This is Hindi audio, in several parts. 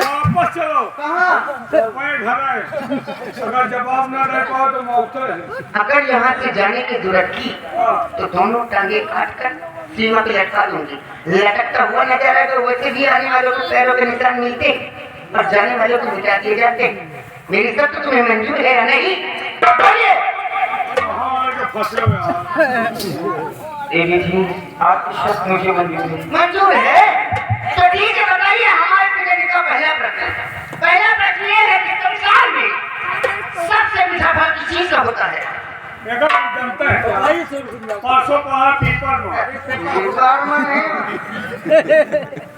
वापस चलो। कहाँ? मैं घर आए, अगर जवाब ना दे पाओ तो मौत है। अगर यहाँ से जाने की जरूरत की तो दोनों टांगे काट कर सीमा पे लटका दूंगी। लटकता हुआ नजर आए तो वैसे भी आने वालों को पैरों के निशान मिलते और जाने वालों को मिटा दिए जाते। मेरी सब तो तुम्हें मंजूर है या नहीं? बोलिए। फंसे हुए आप। देवी जी, आपकी शर्त मुझे मंजूर है। तो ठीक है, बताइए हमारे पिताजी का पहला प्रश्न ये है कि संसार में सबसे मीठा फल किस चीज का होता है? जनता है 500 पहाड़ पीपल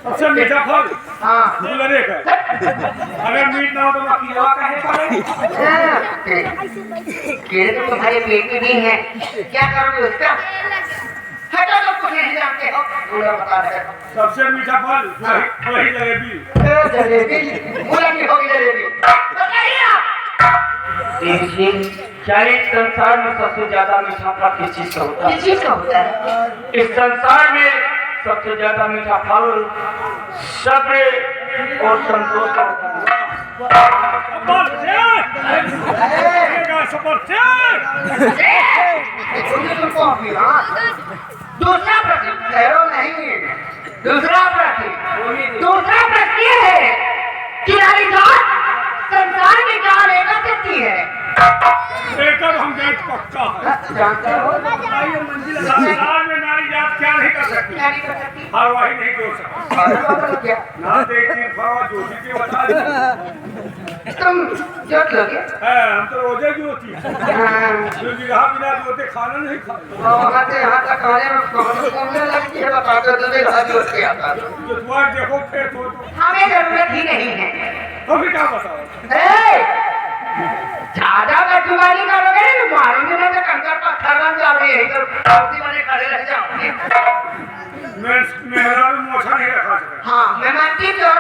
सबसे मीठा फल। हाँ, एक है। अगर मीठ ना हो तो कीड़ा काहे केले तो तुम्हारे पेट में भी है, क्या करोगे उसका? हटो, तो कुछ नहीं जानते हो। बता रहे सबसे मीठा फल वही जलेबी। जलेबी बोला कि होगी जलेबी। बताइए आप। क्या इस संसार में सबसे ज्यादा मीठा फल किस चीज का होता है? किस चीज का होता है? इस संसार में सबसे ज्यादा मीठा फल सब्र और संतोष का होता है। दूसरा प्रश्न ठहरो नहीं। दूसरा प्रश्न ये है कि नारी जात संसार में क्या लेकर सकती है? लेकर हम जात पक्का है। जानते हो? संसार में नारी जात क्या नहीं कर सकती? क्या नहीं कर सकती? हलवाई नहीं जोड़ सकती। क्या? ना देखती फवा जोशी के बता दे। तुम जोत लोगे? हम तो रोजे जोती जो बिना जोते खाना नहीं खाते। वहाँ से यहाँ तक आने में घूमने लगती है। बता दो तुम्हें घर जोत के आता जो तुम्हारे देखो खेत हो हमें जरूरत ही नहीं है। तो फिर क्या बताओ? ज्यादा बदजुबानी करोगे तो मारूंगी मैं। तो कंकर पत्थर बन जाओगे, यही तो औरती बने खड़े रह जाओगे। मेरा मोछा नहीं रखा सकता। हाँ, मैं मानती हूँ और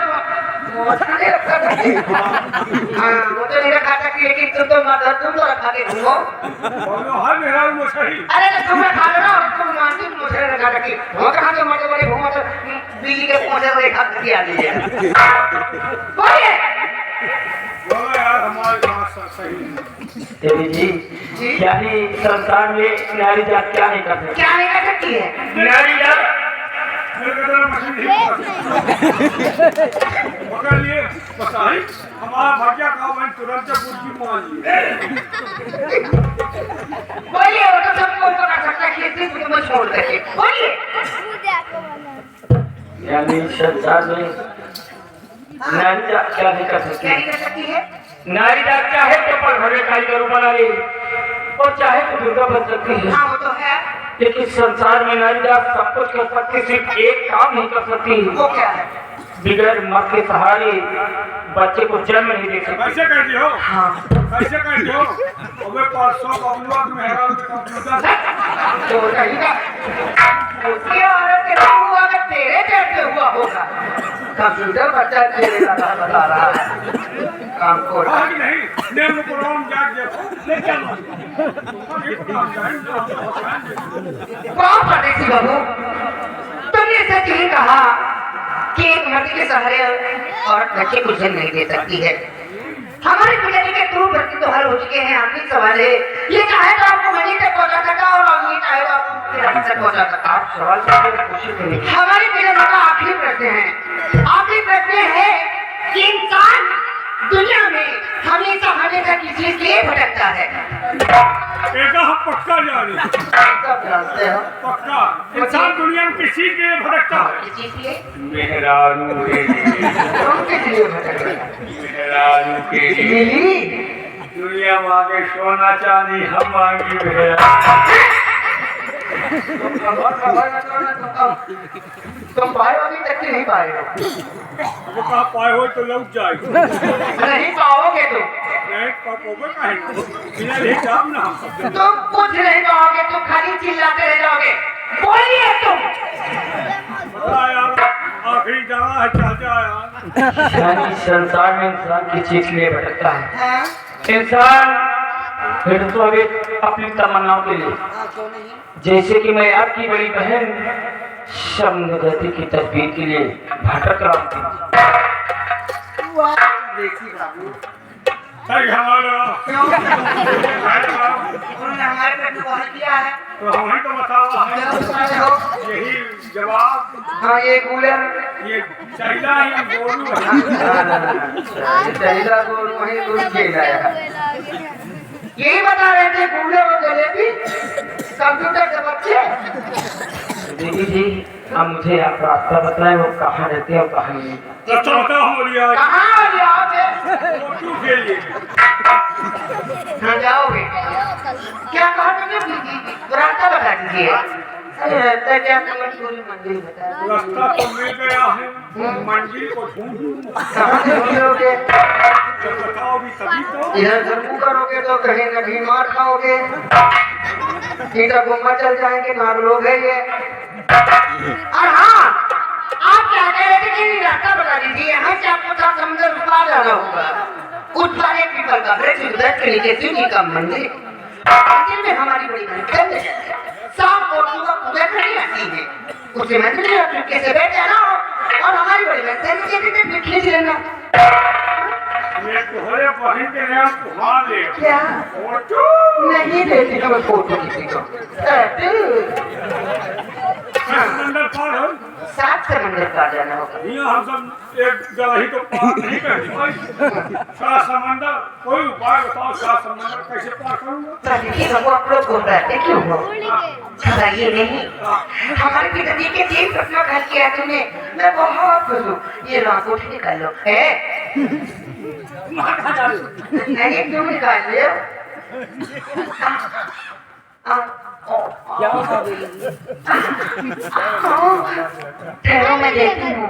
मोछा नहीं रखा सकती। हाँ, वो तो नहीं रखा सकती, लेकिन तुम तो मदर तुम तो रखा के घूमो। हर मेरा मोछा ही। अरे तो तुम रखा लो ना, तुम मानती हो मोछा नहीं रखा सकती। वो कहाँ तो मर्द बड़े घूमो तो बिजली के पोंछे को एक हाथ दिया दीजिए। बोलिए। बोलो यार, हमारी बात सही। देवी जी, क्या ही संसार में नारी जात क्या नहीं कर सकती? क्या नहीं कर सकती है? नारी जात पकड़ लिए बताई हमारा भाग्य का मैं तुरंत बुद्धि मान लिए। बोलिए, वो तो सब कोई पकड़ सकता है, सिर्फ तुम्हें छोड़ करके। बोलिए। यानी संसार में नारी जात क्या नहीं कर सकती? क्या नहीं कर सकती है? नारी जात चाहे तो पल भर में कारीगर बना ले और चाहे तो दुर्गा बन सकती है। हाँ, वो तो है। लेकिन संसार में नारी जात सब कुछ कर सकती, सिर्फ एक काम नहीं कर सकती। वो क्या है? बिगैर मर्द के सहारे बच्चे को जन्म नहीं दे सकती। कैसे कहती हो? हाँ, कैसे कहती हो? अबे 500 बबलुआ में हैरान के कंप्यूटर तो कहीं उसकी औरत के नहीं हुआ कि तेरे पेट में हुआ होगा। कंप्यूटर बच्चा तेरे लगा बता रहा है। काम को नहीं नेम प्रोग्राम जाग देखो ले चलो। कौन परदेसी बाबू, तुमने सच ही कहा कि एक मर्द के सहारे औरत बच्चे को जन्म नहीं दे सकती है। हमारे पिताजी के क्रूर भर्ती तो हल हो चुके हैं। आखिरी सवाल है, ये चाहे तो आपको मंदिर तक पहुंचा सकता और ये चाहे तो आपको पिरामिड तक पहुंचा सकता। आप सवाल करने की कोशिश करें। हमारे पिताजी का आखिरी प्रश्न है। आखिरी प्रश्न है कि इंसान दुनिया में हमेशा किसी के लिए भटकता है। एक हम पक्का जाने सब जानते हो। पक्का इंसान दुनिया में किसी के लिए भटकता है। किसी के लिए? मेहरारू के लिए। तुम किस लिए भटक रहे हो? मेहरारू के लिए। मिली? दुनिया मांगे सोना चांदी, हम मांगी मेहरारू। तुम पाए अभी तक कि नहीं पाए हो? वो कहा पाए हो तो लौट जाएगी। नहीं पाओगे तुम। नहीं पाओगे कहीं बिना ले जाम ना हम। तुम कुछ नहीं पाओगे, तुम खाली चिल्लाते रह जाओगे। बोलिए तुम। यार आखिरी जाना है, चाहते यार। यानी संसार में इंसान किस चीज के लिए भटकता है? हाँ? इंसान फिर तो अभी अपनी तमन्नाओं के लिए, जैसे कि मैं आपकी बड़ी बहन समृद्धि की तस्वीर के लिए भटक रहा हूँ। देखी बाबू सही हमारा उन्होंने हमारे पे दुआ किया है तो हमें तो बताओ यही जवाब हाँ ये कूलर ये चाहिए ही गोलू है दहीला को वहीं दूध खेला है यही बता रहे थे कूलर और जलेबी कंप्यूटर के बच्चे दीदी जी अब मुझे आप रास्ता बताएं वो कहाँ रहते हैं और कहाँ नहीं। तो चौथा हो लिया कहाँ हो जाओ क्यों के लिए हाँ जाओगे क्या कहा तुमने रास्ता बता दीजिए अरे रास्ता क्या समझ पूरी मंजिल बता रास्ता तो मिल गया है मंजिल को ढूंढूं कहाँ से ढूंढोगे जब बताओ भी तभी तो इधर जरूर करोगे तो कहीं न कहीं मार खाओगे इधर गुम्बा चल जाएंगे नाग लोग है ये और हाँ आप क्या कह रहे थे कि रास्ता बता दीजिए यहाँ से आपको था समुद्र पार जाना होगा उस पर एक पीपल का वृक्ष उधर के नीचे शिव जी का मंदिर मंदिर में हमारी बड़ी बहन शाम को सुबह पूजा करनी आती है उसे मंदिर में चुपके से बैठ जाना और हमारी बड़ी बहन से खींच लेना ये तुम्हारे बहन के नाम तुम्हारा ले क्या फोटो नहीं देती हमें फोटो किसी को समंदर पार हो 7 समंदर पार जाना होगा यहाँ हम सब एक जगह ही तो पार नहीं कर पाए 7 समंदर कोई उपाय बताओ 7 समंदर कैसे पार करूँगा देखिए हम आप लोग घबराते क्यों हो घबराइए नहीं हमारे पिताजी के 3 सपना घर किया तूने मैं बहुत खुश हूँ ये लाखों निकाल लो है नहीं क्यों निकाल लियो ठहरो मैं देखती हूँ